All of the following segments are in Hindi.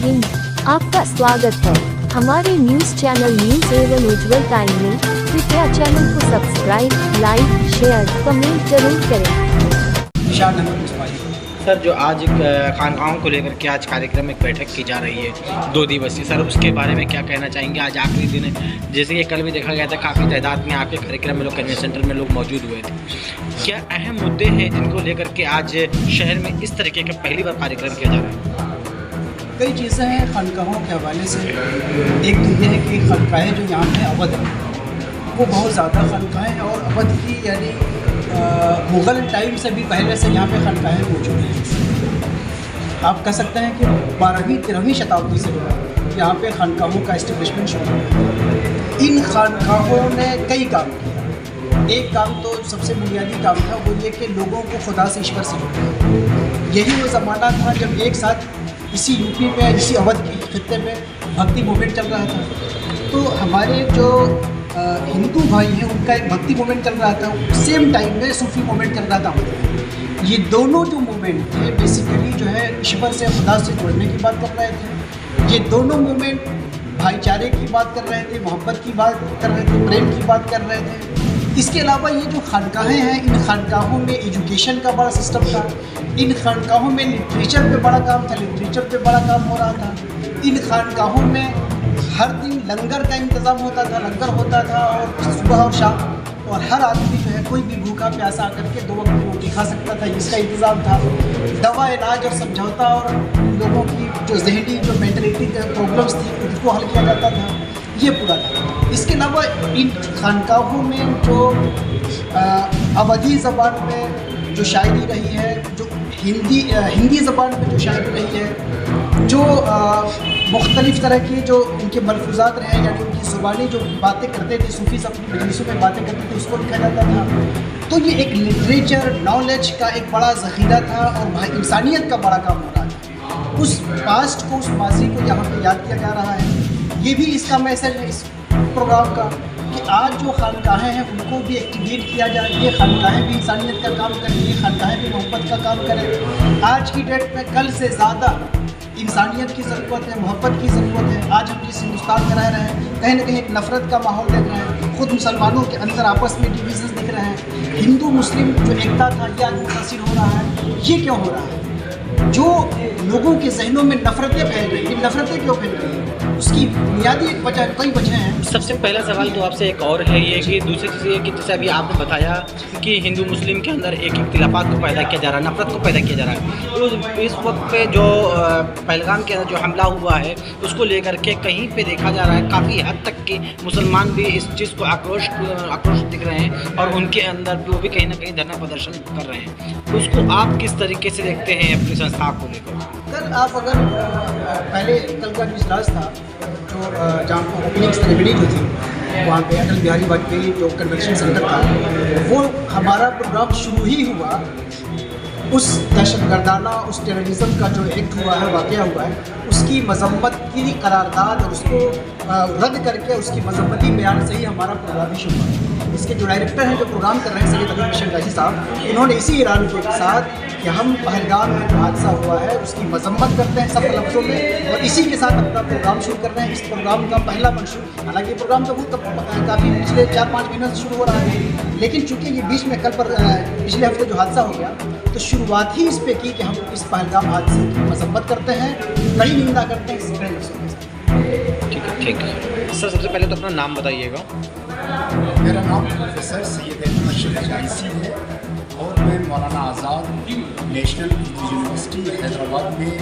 हिंद, आपका स्वागत है हमारे न्यूज चैनल न्यूज एवं उज्जवल टाइम में। कृपया चैनल को सब्सक्राइब, लाइक, शेयर, कमेंट जरूर करें। सर, जो आज खानकाहों को लेकर के आज कार्यक्रम एक बैठक की जा रही है 2 दिवसीय, सर उसके बारे में क्या कहना चाहेंगे? आज आखिरी दिन है, जैसे कि कल भी देखा गया था, काफ़ी तादाद में आपके कार्यक्रम में लोग, कन्वेंशन सेंटर में लोग मौजूद हुए थे। क्या अहम मुद्दे हैं जिनको लेकर के आज शहर में इस तरीके का पहली बार कार्यक्रम किया जा रहा है? कई चीज़ें हैं खानकाहों के हवाले से। एक तो ये है कि खानकाहें जो यहाँ पे अवध है वो बहुत ज़्यादा खानकाहें, और अवध की यानी मुग़ल टाइम से भी पहले से यहाँ पे खानकाहें मौजूद हैं। आप कह सकते हैं कि 12वीं-13वीं शताब्दी से यहाँ पे खानकाहों का इस्टेब्लिशमेंट शुरू हुआ। इन खानकाहों ने कई काम किया। एक काम तो सबसे बुनियादी काम था, वो ये कि लोगों को खुदा से, ईश्वर से जोड़ना। यही वो ज़माना था जब एक साथ इसी यूपी में, इसी अवध के खित्ते में भक्ति मूवमेंट चल रहा था। तो हमारे जो हिंदू भाई हैं उनका एक भक्ति मूवमेंट चल रहा था, सेम टाइम में सूफी मूवमेंट चल रहा था। ये दोनों जो मूवमेंट थे बेसिकली जो है ईश्वर से, खुदा से जुड़ने की बात कर रहे थे। ये दोनों मूवमेंट भाईचारे की बात कर रहे थे, मोहब्बत की बात कर रहे थे, प्रेम की बात कर रहे थे। इसके अलावा ये जो खानकाहें हैं, इन खानकाहों में एजुकेशन का बड़ा सिस्टम था। इन खानकाहों में लिटरेचर पे बड़ा काम था, लिटरेचर पे बड़ा काम हो रहा था। इन खानकाहों में हर दिन लंगर का इंतज़ाम होता था, लंगर होता था, और सुबह और शाम, और हर आदमी जो है कोई भी भूखा प्यासा आकर के 2 वक्त की रोटी खा सकता था, इसका इंतज़ाम था। दवा, इलाज और समझौता और लोगों की जो जहनी, जो मेंटलिटी प्रॉब्लम्स थी उनको हल किया जाता था, ये पूरा था। इसके अलावा इन खानकाहों में जो अवधी ज़बान में जो शायरी रही है, जो हिंदी ज़बान में जो शायरी रही है, जो मुख्तलिफ़ तरह की जो उनके मलफूज़ात रहे, यानी उनकी ज़ुबानी जो बातें करते थे, सूफ़ी अपनी मजलिसों में बातें करते थे, उसको लिखा जाता था। तो ये एक लिटरेचर, नॉलेज का एक बड़ा ज़ख़ीरा था, और भाई इंसानियत का बड़ा काम हो रहा था। उस पास्ट को, उस माजी को यहाँ पे याद किया जा रहा है। ये भी इसका मैसेज है इस प्रोग्राम का कि आज जो खानकाहें हैं उनको भी एक्टिवेट किया जाए। ये खानकाहें भी इंसानियत का काम करें, ये खानकाहें भी मोहब्बत का काम करें। आज की डेट में कल से ज़्यादा इंसानियत की ज़रूरत है, मोहब्बत की ज़रूरत है। आज हम जिस हिंदुस्तान में रह रहे हैं, कहीं ना कहीं एक नफ़रत का माहौल देख रहे हैं। ख़ुद मुसलमानों के अंदर आपस में डिविजन्स दिख रहे हैं। हिंदू मुस्लिम जो एकता था, यह आज मुतासिर हो रहा है। ये क्यों हो रहा है? जो लोगों के जहनों में नफ़रतें फैल रही हैं, नफ़रतें क्यों फैल रही हैं? उसकी बुनियादी एक वजह, कई वजह हैं। सबसे पहला सवाल तो आपसे एक और है, ये कि दूसरी चीज़ ये कि जैसे अभी आपने बताया कि हिंदू मुस्लिम के अंदर एक इख्तिलाफात को पैदा किया जा रहा है, नफरत को पैदा किया जा रहा है। तो इस वक्त पे जो पहलगाम के अंदर जो हमला हुआ है उसको लेकर के कहीं पे देखा जा रहा है काफ़ी हद तक कि मुसलमान भी इस चीज़ को आक्रोश दिख रहे हैं, और उनके अंदर वो भी कहीं ना कहीं धरना प्रदर्शन कर रहे हैं। तो उसको आप किस तरीके से देखते हैं अपनी संस्था को लेकर? कल आप अगर पहले कल का जो इजलास था, जो जहाँ पर ओपनिंग सेरेमनी जो थी वहाँ पे अटल बिहारी वाजपेयी जो कन्वेंशन सेंटर था, वो हमारा प्रोग्राम शुरू ही हुआ उस दहशतगर्दाना, उस टेररिज्म का जो एक्ट हुआ है, वाक़या हुआ है, उसकी मजम्मत की करारदाद और उसको रद्द करके उसकी मजम्मती बयान से ही हमारा प्रोग्राम ही शुरू हुआ। इसके जो डायरेक्टर हैं, जो प्रोग्राम कर रहे हैं, सैयद अली मिशन गाजी साहब, उन्होंने इसी ऐलान के साथ कि हम पहलगाम में जो हादसा हुआ है उसकी मजम्मत करते हैं सब लफ्ज़ों में, और इसी के साथ अपना प्रोग्राम शुरू कर रहे हैं। इस प्रोग्राम का पहला मंशूर, हालांकि प्रोग्राम तो काफ़ी पिछले 4-5 महीनों से शुरू हो रहा है, लेकिन चूँकि ये बीच में कल पर पिछले हफ्ते जो हादसा हो गया, तो शुरुआत ही इस पे की कि हम इस पहलगाम हादसे की मजम्मत करते हैं, कई निंदा करते हैं। ठीक है सर, सबसे पहले तो अपना नाम बताइएगा। मेरा नाम प्रोफेसर सैयद अली जायसी है, और मैं मौलाना आज़ाद नेशनल यूनिवर्सिटी हैदराबाद में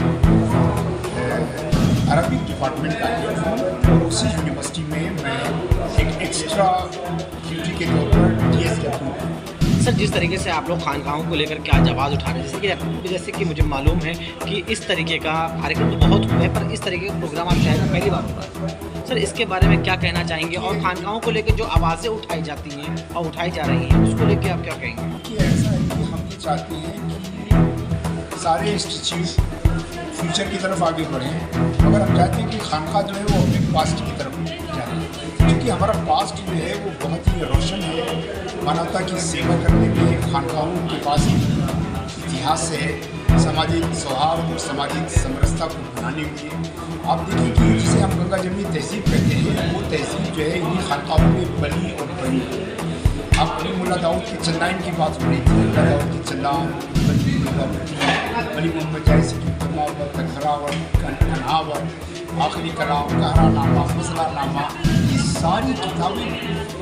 अरबिक डिपार्टमेंट का हेड हूँ, और उसी यूनिवर्सिटी में मैं एक एक्स्ट्रा ड्यूटी के तौर पर DSW हूँ। सर, जिस तरीके से आप लोग खानकाहों को लेकर के आज आवाज़ उठा रहे हैं, जैसे कि मुझे मालूम है कि इस तरीके का कार्यक्रम तो बहुत हुआ है, पर इस तरीके का प्रोग्राम आप शहर में पहली बार हो रहा है। सर, इसके बारे में क्या कहना चाहेंगे, और खानकाहों को लेकर जो आवाज़ें उठाई जाती हैं और उठाई जा रही हैं उसको लेकर आप क्या कहेंगे? कि ऐसा है कि हम ये चाहते हैं कि सारे इंस्टीट्यूट फ्यूचर की तरफ आगे बढ़ें, मगर हम चाहते हैं कि खानका जो है वो अपने पास्ट की तरफ जाए, क्योंकि हमारा पास्ट जो है वो बहुत ही रोशन है। मानवता की सेवा करने में खानकाहों के पास एक इतिहास है, सामाजिक सौहार्द और सामाजिक समरसता को बनाने के लिए आप देखिए कि जिसे हम गंगा जमुनी तहजीब कहते हैं, वो तहजीब जो है इन्हीं खानकाहों में बनी और बनी। आप अली मुल्ला दाऊद के चंदाइन की बात हो रही थी, मुल्ला दाऊद की चंदान, अली मोहम्मद जायसी की तमावत, तखरावत, अनहावत, आखिरी कलाम, कहरानामा, मसलानामा, ये सारी किताबें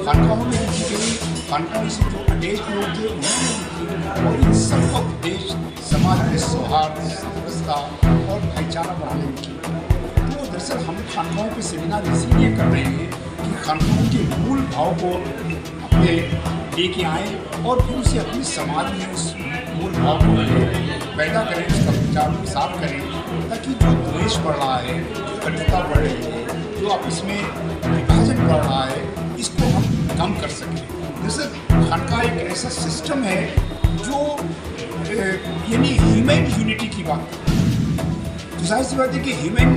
खानकाहों में लिखी गई। खानकाहों से जो अटैच लोग थे उन्होंने लिखी, और इन सबका उद्देश्य समाज में सौहार्द, समरसता और भाईचारा बढ़ाने की। तो दरअसल हम खानकाहों पे सेमिनार इसीलिए कर रहे हैं कि खानकाहों के मूल भाव को अपने लेके आएँ और फिर उसे अपने समाज में उस मूल भाव को पैदा करें, उसका प्रचार प्रसार करें, ताकि जो द्वेष बढ़ रहा है, जो कटुता बढ़ रही है, जो आपस में विभाजन बढ़ रहा है, इसको हम कम कर सकें। दरअसल खानका एक ऐसा सिस्टम है जो यानी ह्यूमन यूनिटी की बात करता है। तो जाहिर सी बात है कि ह्यूमन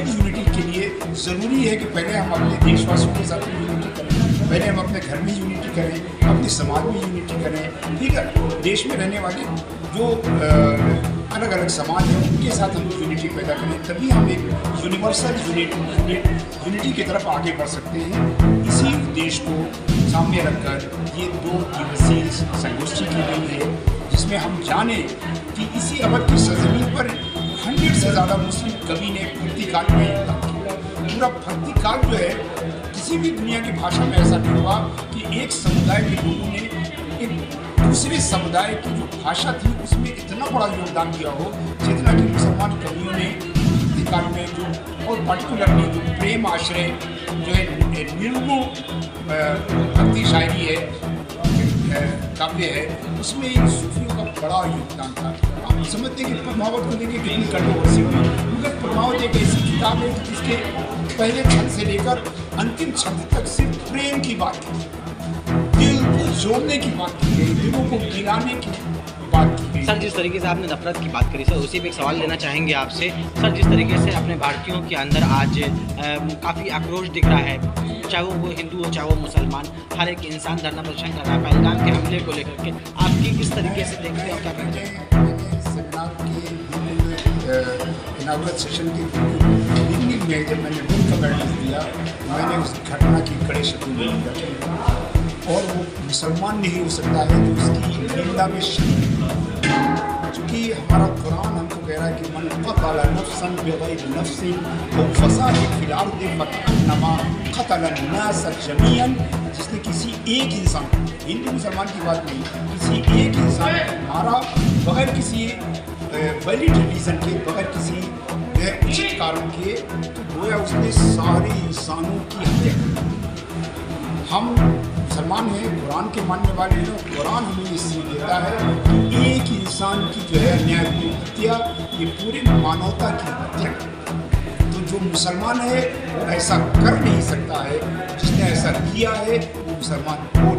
यूनिटी के लिए ज़रूरी है कि पहले हम अपने देशवासियों के साथ यूनिटी करें, पहले हम अपने घर में यूनिटी करें, अपने समाज में यूनिटी करें, ठीक है। देश में रहने वाले जो अलग अलग समाज हैं उनके साथ हम यूनिटी पैदा करें, तभी हम एक यूनिवर्सल यूनिटी की तरफ आगे बढ़ सकते हैं। इसी उद्देश्य को सामने रखकर ये 2 दिवसीय संगोष्ठी की गई है, जिसमें हम जाने कि इसी अवध की सरजमीन पर 100 से ज़्यादा मुस्लिम कवि ने भक्तिकाल में योगदान किया। पूरा भक्तिकाल जो है किसी भी दुनिया की भाषा में ऐसा नहीं हुआ कि एक समुदाय के लोगों ने एक दूसरे समुदाय की जो भाषा थी उसमें इतना बड़ा योगदान दिया हो, जितना कि मुसलमान कवियों ने भक्तिकाल में जो, और पर्टिकुलरली जो प्रेम आश्रय जो है निर्गुण भक्ति शायरी है, काव्य है, उसमें इन सूफियों का बड़ा योगदान था। आप समझते हैं कि पद्मावत को लेकर कितनी कंट्रोवर्सी हुई, मगर पद्मावत एक ऐसी किताब है जिसके पहले छंद से लेकर अंतिम छंद तक सिर्फ प्रेम की बात की, दिल को जोड़ने की बात की गई, दिलों को मिलाने की बात की गई। सर, जिस तरीके से आपने नफरत की बात करी सर, उसी पे एक सवाल लेना चाहेंगे आपसे। सर, जिस तरीके से अपने भारतीयों के अंदर आज काफ़ी आक्रोश दिख रहा है, चाहे वो हिंदू हो चाहे वो मुसलमान, हर एक इंसान धरना प्रदर्शन कर रहा है पहलगाम के हमले को लेकर के, आपकी किस तरीके से देखते हैं और क्या कहते हैं? मैंने सेमिनार के इनागुरल सेशन के बिगनिंग में जब मैंने रूल का गाइडेंस दिया, मैंने उस घटना की कड़े शब्दों में निंदा की, और वो मुसलमान नहीं हो सकता है जो उसकी निंदा में शरीक। चूँकि हमारा कुरान हमको कह रहा है कि मन क़तल नफ्सन बिग़ैर नफ्सिन औ फ़सादिन फ़िल अर्दि फ़कअन्नमा क़तल अन्नास जमीअन, जिसने किसी एक इंसान, हिंदू मुसलमान की बात नहीं, किसी एक इंसान को मारा बगैर किसी वैलिड रीज़न के, बगैर किसी उचित कारण के, तो गोया उसने सारे इंसानों की हत्या की। हम मुसलमान हैं, कुरान के मानने वाले हैं, कुरान हमें ये सीख देता है कि एक इंसान की जो है अन्यायपूर्ण हत्या ये पूरी मानवता की हत्या। तो जो मुसलमान है वो ऐसा कर नहीं सकता है, जिसने ऐसा किया है वो मुसलमान हो